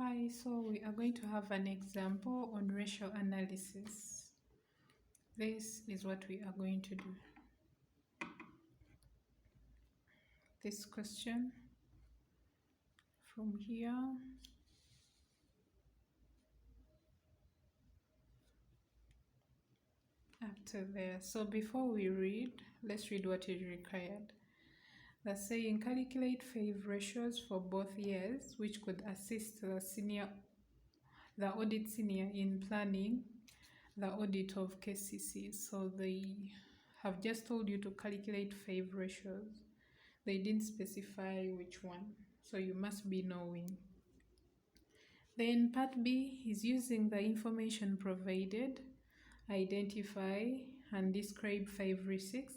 Hi, so we are going to have an example on ratio analysis. This is what we are going to do. This question from here up to there. So before we read, let's read what is required. That's saying calculate fave ratios for both years, which could assist the audit senior in planning the audit of KCC. So they have just told you to calculate fave ratios. They didn't specify which one, so you must be knowing. Then part B is using the information provided, identify and describe 5 risks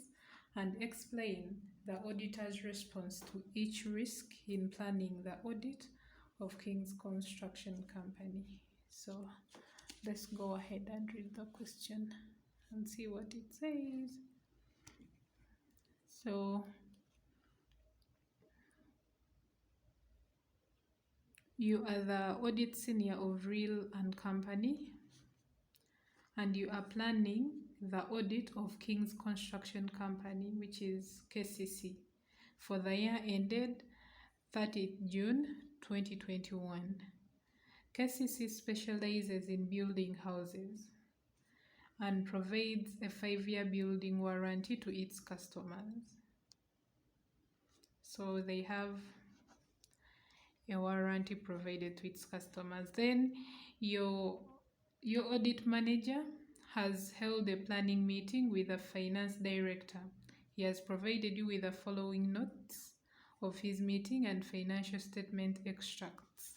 and explain the auditor's response to each risk in planning the audit of King's Construction Company. So let's go ahead and read the question and see what it says. So you are the audit senior of Real and Company, and you are planning the audit of King's Construction Company, which is KCC, for the year ended 30th June 2021. KCC specializes in building houses and provides a 5-year building warranty to its customers. So they have a warranty provided to its customers. Then your audit manager has held a planning meeting with the finance director. He has provided you with the following notes of his meeting and financial statement extracts.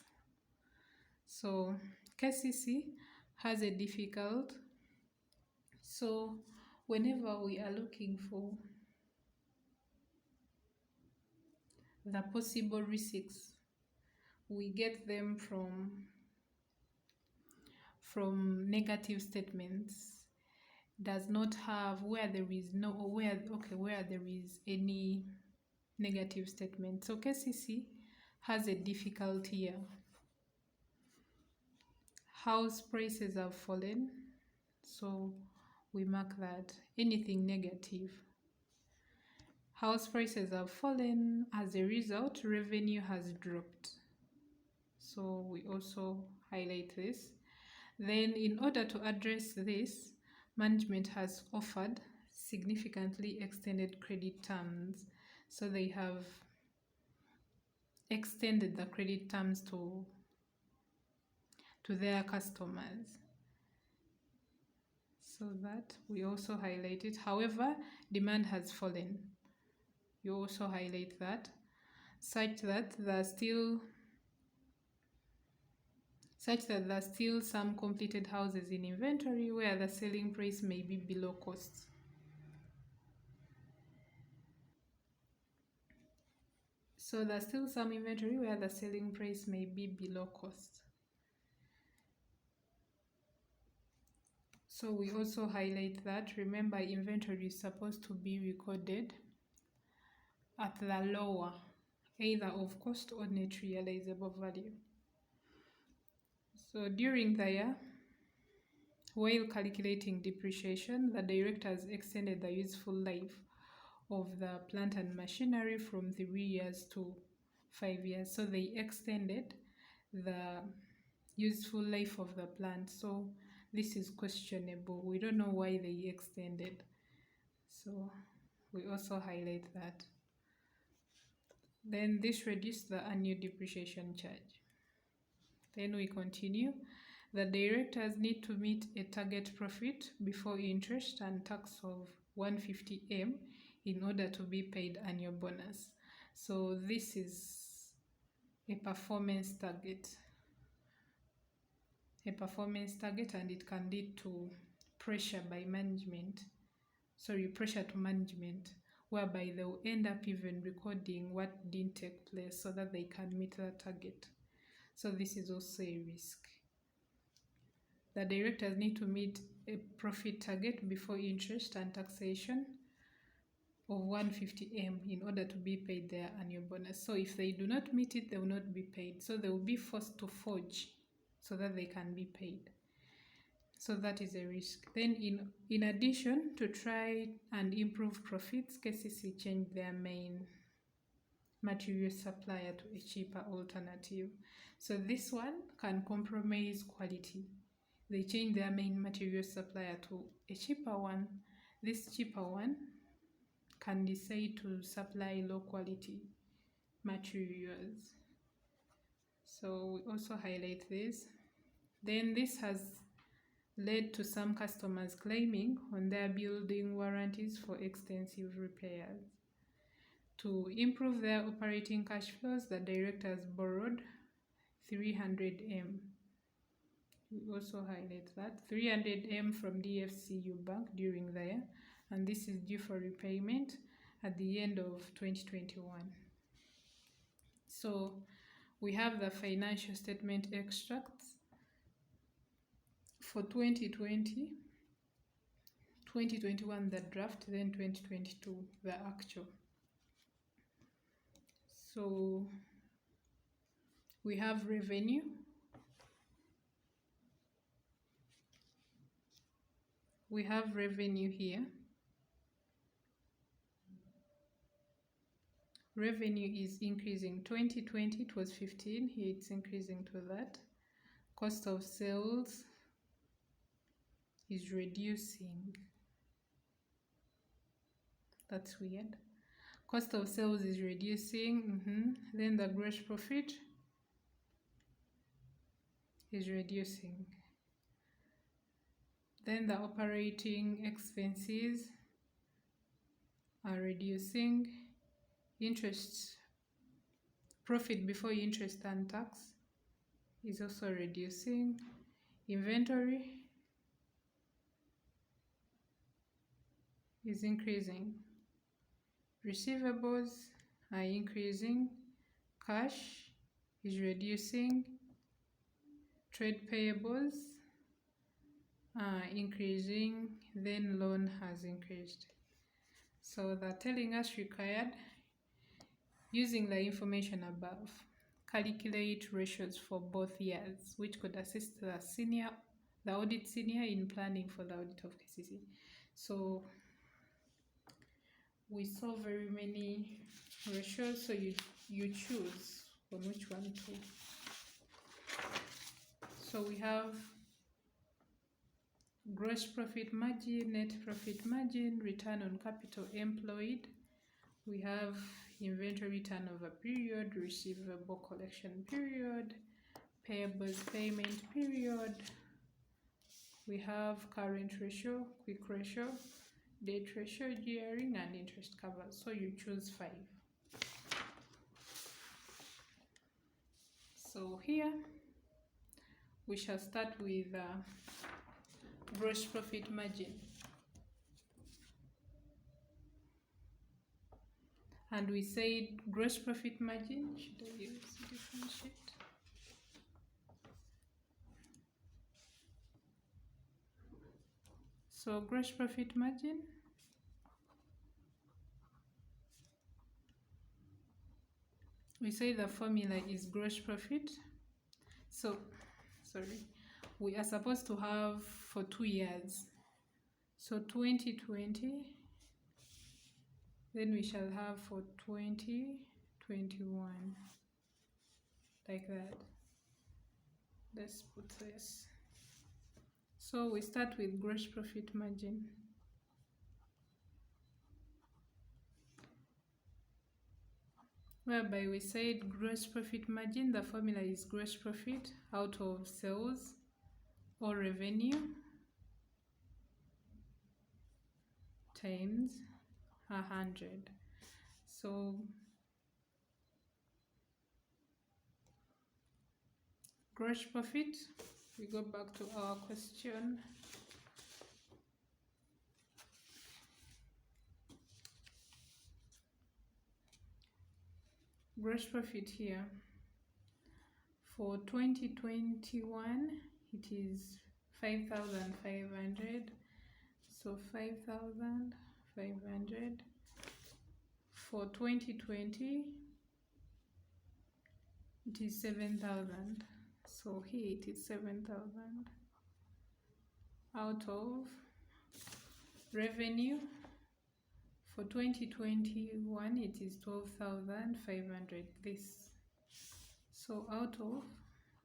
So KCC has a difficult, so whenever we are looking for the possible risks, we get them from negative statements. Does not have where there is any negative statement. So KCC has a difficult year. House prices have fallen, so we mark that. Anything negative. House prices have fallen. As a result, revenue has dropped. So we also highlight this. Then in order to address this, management has offered significantly extended credit terms. So they have extended the credit terms to their customers. So that we also highlight it. However, demand has fallen. You also highlight that, such that there are still some completed houses in inventory where the selling price may be below cost. So there's still some inventory where the selling price may be below cost. So we also highlight that. Remember, inventory is supposed to be recorded at the lower, either of cost or net realizable value. So during the year, while calculating depreciation, the director has extended the useful life of the plant and machinery from 3 years to 5 years. So they extended the useful life of the plant. So this is questionable. We don't know why they extended. So we also highlight that. Then this reduced the annual depreciation charge. Then we continue. The directors need to meet a target profit before interest and tax of 150M in order to be paid annual bonus. So this is a performance target. And it can lead to pressure to management, whereby they will end up even recording what didn't take place so that they can meet the target. So this is also a risk. The directors need to meet a profit target before interest and taxation of 150M in order to be paid their annual bonus. So if they do not meet it, they will not be paid. So they will be forced to forge so that they can be paid. So that is a risk. Then in addition, to try and improve profits, KCC changed their main material supplier to a cheaper alternative. So this one can compromise quality. They changed their main material supplier to a cheaper one. This cheaper one can decide to supply low quality materials. So we also highlight this. Then this has led to some customers claiming on their building warranties for extensive repairs. To improve their operating cash flows, the directors borrowed 300M. We also highlight that 300M from DFCU Bank during the year, and this is due for repayment at the end of 2021. So we have the financial statement extracts for 2020, 2021 the draft, then 2022 the actual. So we have revenue, here. Revenue is increasing. 2020 it was 15, here it's increasing to that. Cost of sales is reducing. That's weird. Cost of sales is reducing. Then the gross profit is reducing. Then the operating expenses are reducing. Profit before interest and tax is also reducing. Inventory is increasing. Receivables are increasing. Cash is reducing. Trade payables are increasing. Then loan has increased. So they're telling us required, using the information above, calculate ratios for both years, which could assist the audit senior in planning for the audit of KCC. So we saw very many ratios, so you choose on which one to. So we have gross profit margin, net profit margin, return on capital employed. We have inventory turnover period, receivable collection period, payables payment period. We have current ratio, quick ratio, debt ratio, gearing, and interest cover. So you choose 5. So here we shall start with gross profit margin. And we said gross profit margin, should I use a different sheet? So gross profit margin, we say the formula is gross profit. So, we are supposed to have for 2 years. So 2020, then we shall have for 2021, like that. Let's put this. So we start with gross profit margin. Whereby we said gross profit margin, the formula is gross profit out of sales or revenue times 100. So gross profit, we go back to our question. Gross profit here for 2021, it is 5,500. So 5,500 For 2020, it is 7,000. So here it is 7,000. Out of revenue, for 2021, it is 12,500. This. So out of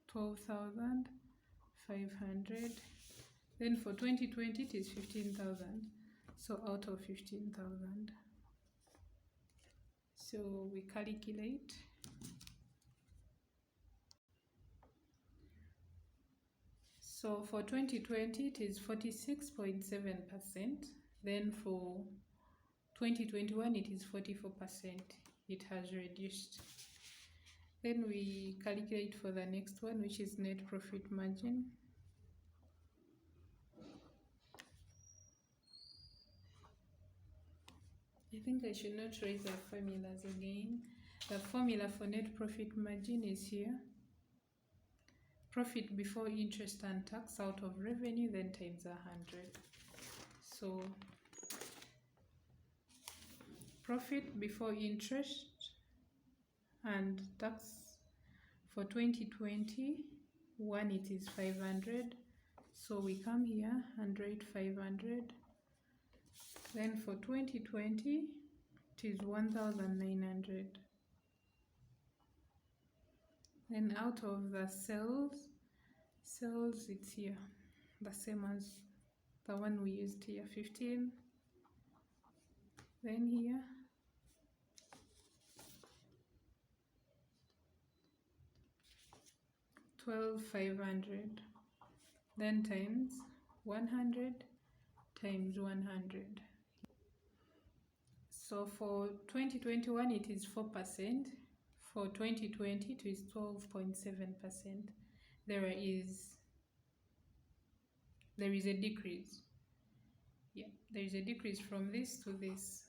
12,500. Then for 2020, it is 15,000. So out of 15,000. So we calculate. So for 2020, it is 46.7%. Then for 2021, it is 44%. It has reduced. Then we calculate for the next one, which is net profit margin. I think I should not raise the formulas again. The formula for net profit margin is here. Profit before interest and tax out of revenue, then times 100. So profit before interest and tax for 2021, it is 500. So we come here, 100, 500. Then for 2020, it is 1,900. Then out of the sales, it's here, the same as the one we used here, 15. Then here, 12,500. Then times 100 times 100. So for 2021, it is 4%. For 2020, it is 12.7%. There is a decrease. Yeah, there is a decrease from this to this.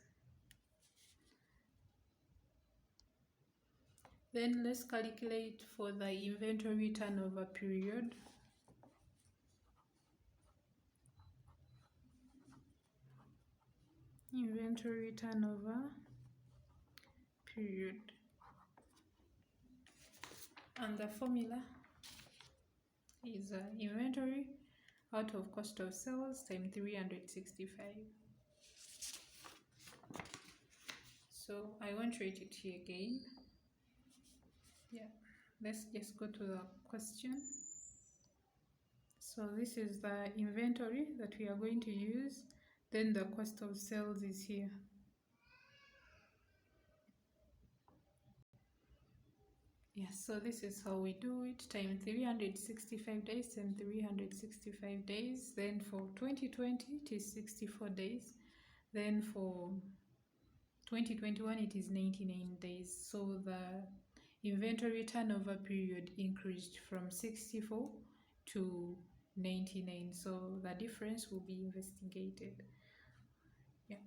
Then let's calculate for the inventory turnover period. Inventory turnover period. And the formula is inventory out of cost of sales times 365. So I won't write it here again. Yeah, let's just go to the question. So this is the inventory that we are going to use. Then the cost of sales is here. Yes, so this is how we do it, times 365 days and 365 days. Then for 2020, it is 64 days. Then for 2021, it is 99 days. So the inventory turnover period increased from 64 to 99. So the difference will be investigated. Yeah.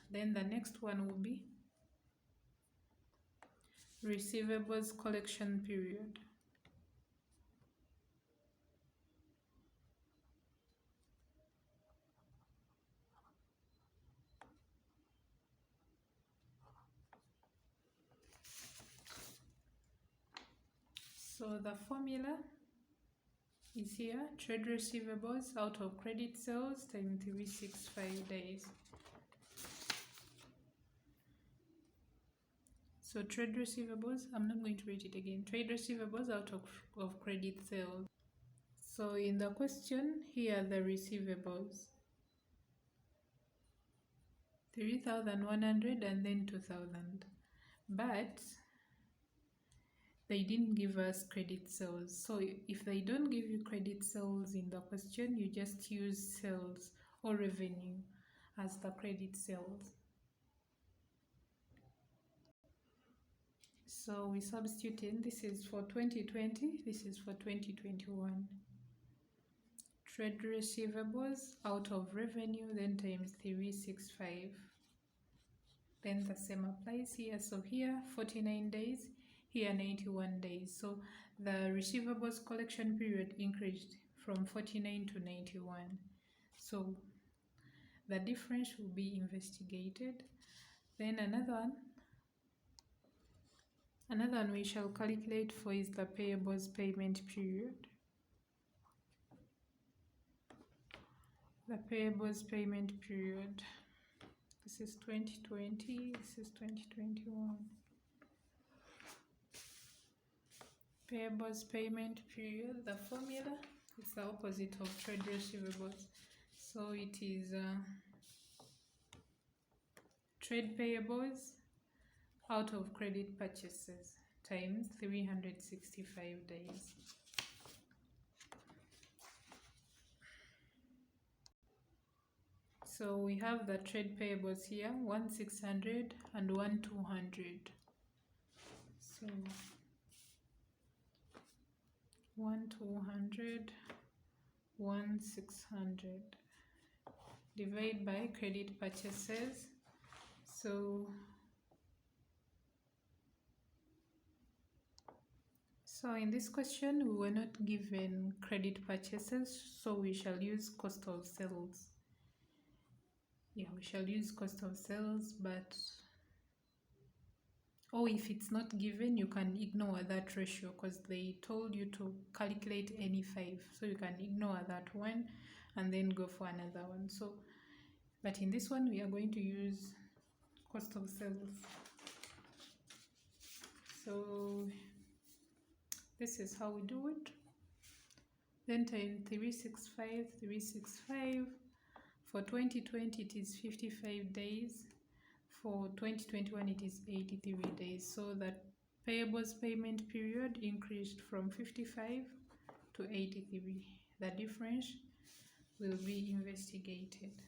Then the next one will be receivables collection period. So the formula is here, trade receivables out of credit sales times 365 days. So trade receivables, I'm not going to write it again. Trade receivables out of credit sales. So in the question, here are the receivables. 3,100 and then 2,000. But they didn't give us credit sales. So if they don't give you credit sales in the question, you just use sales or revenue as the credit sales. So we substitute in, this is for 2020, this is for 2021. Trade receivables out of revenue, then times 365. Then the same applies here. So here 49 days, here 91 days. So the receivables collection period increased from 49 to 91. So the difference will be investigated. Then another one we shall calculate for is the payables payment period. The payables payment period. This is 2020, this is 2021. Payables payment period, the formula is the opposite of trade receivables. So it is trade payables out of credit purchases times 365 days. So we have the trade payables here, 1,600 and 1,200. So 1,200, 1,600. Divide by credit purchases. So in this question we were not given credit purchases, so we shall use cost of sales. Yeah, we shall use cost of sales, but if it's not given, you can ignore that ratio because they told you to calculate any 5. So you can ignore that one and then go for another one. So, but in this one, we are going to use cost of sales. So this is how we do it. Then times 365, 365. For 2020, it is 55 days. For 2021, it is 83 days. So that payables payment period increased from 55 to 83. The difference will be investigated.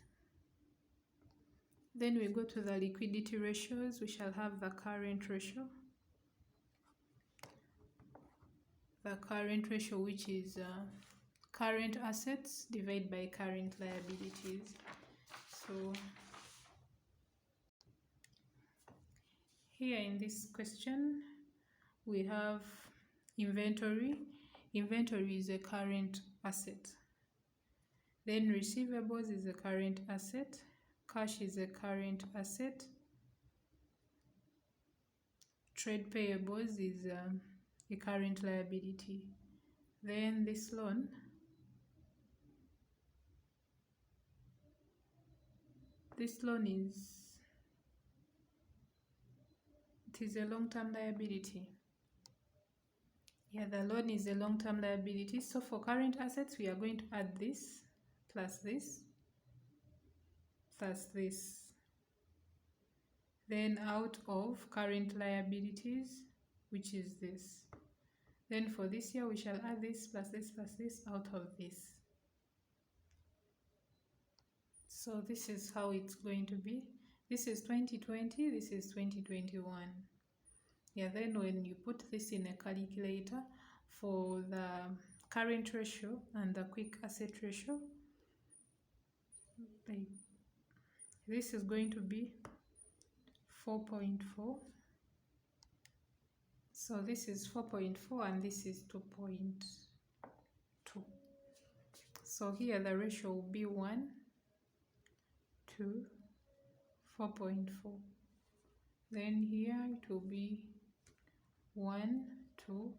Then we go to the liquidity ratios. We shall have the current ratio. The current ratio, which is current assets divided by current liabilities. So here in this question, we have inventory. Inventory is a current asset. Then receivables is a current asset. Cash is a current asset. Trade payables is a current liability. Then this loan is a long-term liability. Yeah, the loan is a long-term liability. So for current assets, we are going to add this plus this plus this. Then out of current liabilities, which is this. Then for this year, we shall add this plus this plus this out of this. So this is how it's going to be. This is 2020, this is 2021. Yeah, then when you put this in a calculator for the current ratio and the quick asset ratio, this is going to be 4.4. So this is 4.4 and this is 2.2. So here the ratio will be 1 to 4.4. Then here it will be 1 to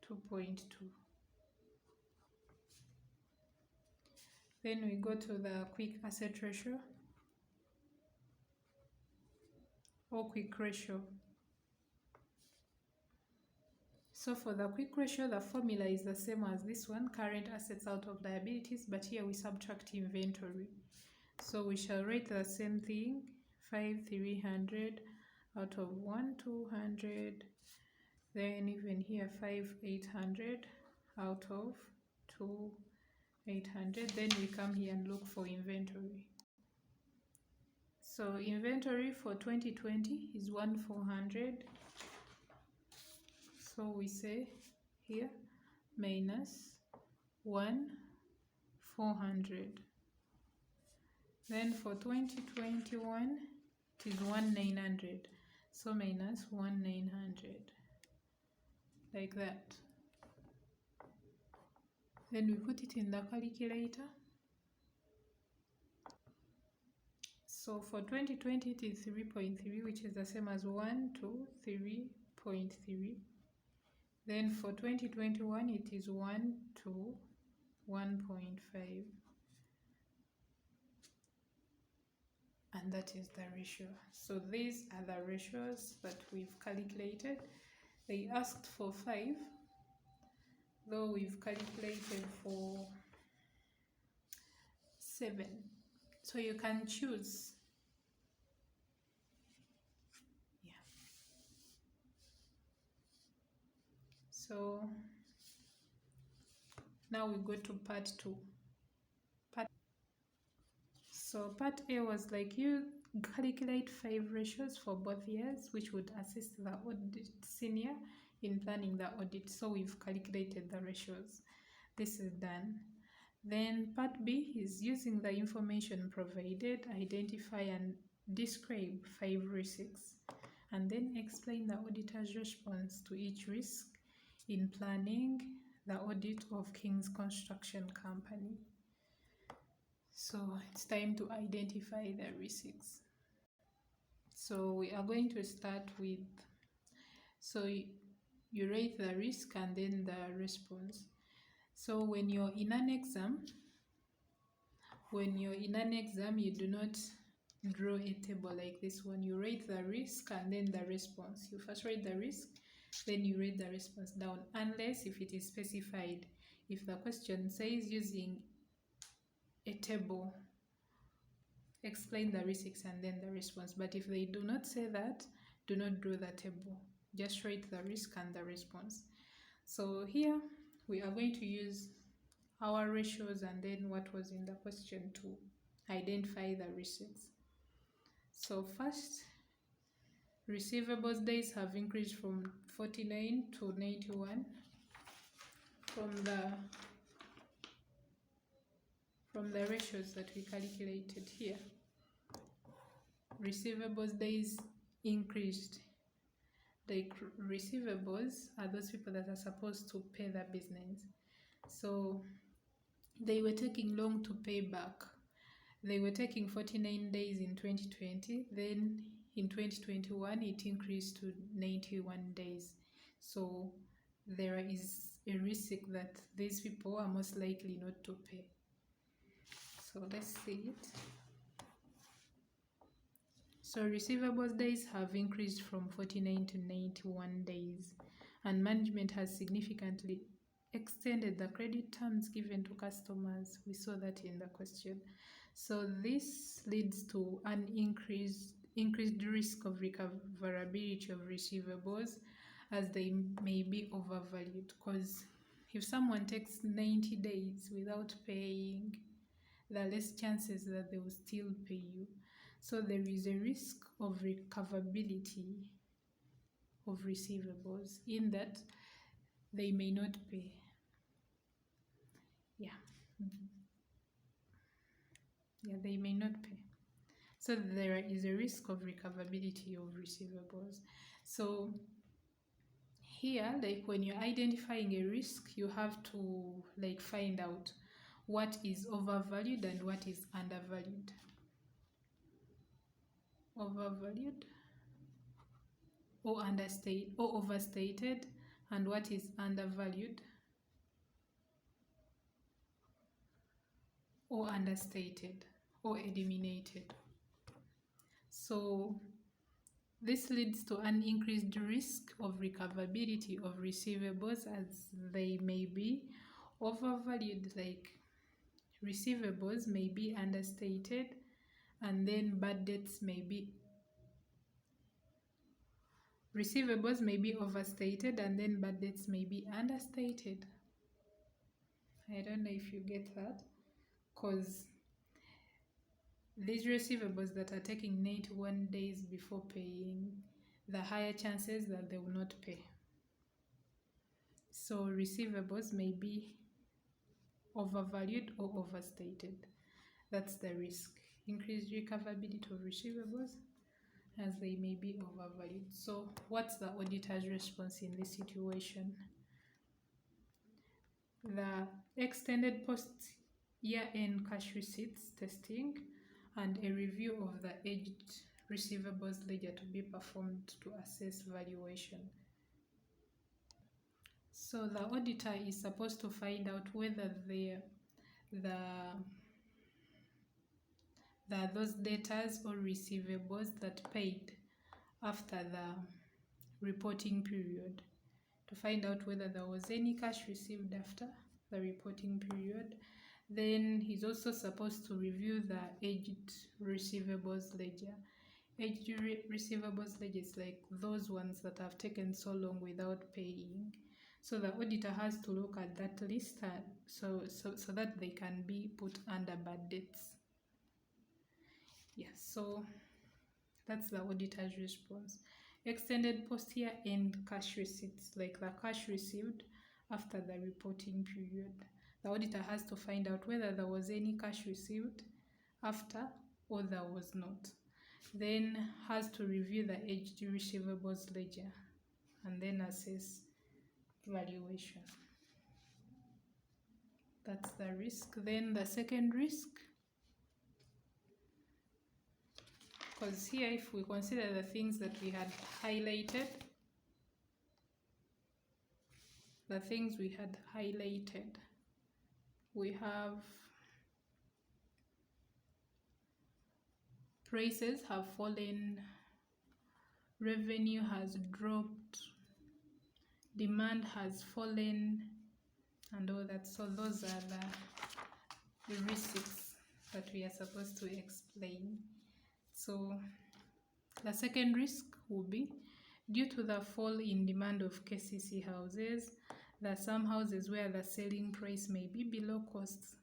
2.2. Then we go to the quick asset ratio or quick ratio. So for the quick ratio, the formula is the same as this one, current assets out of liabilities, but here we subtract inventory. So we shall write the same thing, 5,300 out of 1,200, then even here 5,800 out of 2,800. Then we come here and look for inventory. So inventory for 2020 is 1,400. So we say here minus 1,400. Then for 2021 it is 1,900. So minus 1,900. Like that. Then we put it in the calculator. So for 2020 it is 3.3, which is the same as 1 to 3.3. Then for 2021 it is 1 to 1.5. And that is the ratio. So these are the ratios that we've calculated. They asked for 5, though we've calculated for 7. So you can choose. Yeah. So now we go to part 2. So part A was like, you calculate 5 ratios for both years, which would assist the audit senior in planning the audit. So we've calculated the ratios. This is done. Then part B is using the information provided, identify and describe 5 risks, and then explain the auditor's response to each risk in planning the audit of King's Construction Company. So it's time to identify the risks. So we are going to start with, so you rate the risk and then the response. So when you're in an exam, you do not draw a table like this one. You rate the risk and then the response. You first rate the risk, then you rate the response down, unless if it is specified. If the question says using a table, explain the risks and then the response. But if they do not say that, do not draw the table. Just rate the risk and the response. So here we are going to use our ratios and then what was in the question to identify the risks. So first, receivables days have increased from 49 to 91 from the ratios that we calculated here. Receivables days increased. Like, receivables are those people that are supposed to pay the business. So they were taking long to pay back. They were taking 49 days in 2020. Then in 2021, it increased to 91 days. So there is a risk that these people are most likely not to pay. So let's see it. So receivables days have increased from 49 to 91 days, and management has significantly extended the credit terms given to customers. We saw that in the question. So this leads to an increased risk of recoverability of receivables, as they may be overvalued. Because if someone takes 90 days without paying, there are less chances that they will still pay you. So there is a risk of recoverability of receivables in that they may not pay. They may not pay. So there is a risk of recoverability of receivables. So here, like when you're identifying a risk, you have to find out what is overvalued and what is undervalued. Overvalued or overstated, and what is undervalued or understated or eliminated. So this leads to an increased risk of recoverability of receivables, as they may be overvalued, like receivables may be understated, and then bad debts may be overstated, and then bad debts may be understated. I don't know if you get that, because these receivables that are taking 91 days before paying, the higher chances that they will not pay. So receivables may be overvalued or overstated. That's the risk. Increased recoverability of receivables, as they may be overvalued. So what's the auditor's response in this situation? The extended post year-end cash receipts testing and a review of the aged receivables ledger to be performed to assess valuation. So the auditor is supposed to find out whether there are those debtors or receivables that paid after the reporting period, to find out whether there was any cash received after the reporting period. Then he's also supposed to review the aged receivables ledger. Aged receivables ledger is like those ones that have taken so long without paying. So the auditor has to look at that list so that they can be put under bad debts. Yeah, so that's the auditor's response. Extended post-year end cash receipts, like the cash received after the reporting period. The auditor has to find out whether there was any cash received after or there was not. Then has to review the aged receivables ledger and then assess valuation. That's the risk. Then the second risk, because here if we consider the things that we had highlighted, we have prices have fallen, revenue has dropped, demand has fallen, and all that. So those are the risks that we are supposed to explain. So the second risk will be due to the fall in demand of KCC houses. There are some houses where the selling price may be below cost.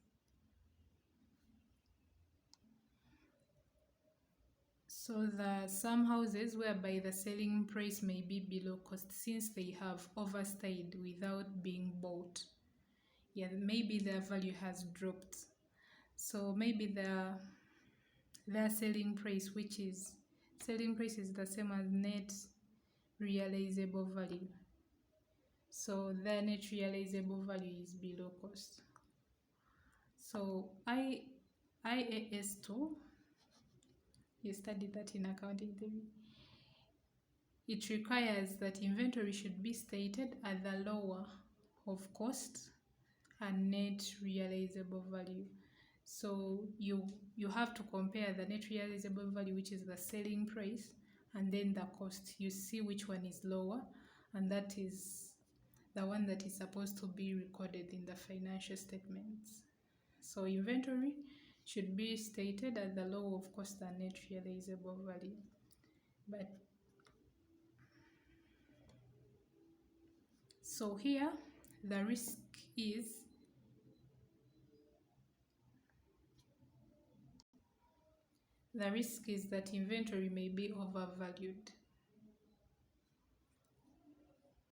So there are some houses whereby the selling price may be below cost since they have overstayed without being bought. Yeah, maybe their value has dropped. So maybe their selling price, which is the same as net realizable value. So their net realizable value is below cost. So IAS 2, you studied that in accounting theory. It requires that inventory should be stated at the lower of cost and net realizable value. So you have to compare the net realizable value, which is the selling price, and then the cost. You see which one is lower, and that is the one that is supposed to be recorded in the financial statements. So inventory should be stated at the lower of cost and net realizable value. But so here the risk is that inventory may be overvalued.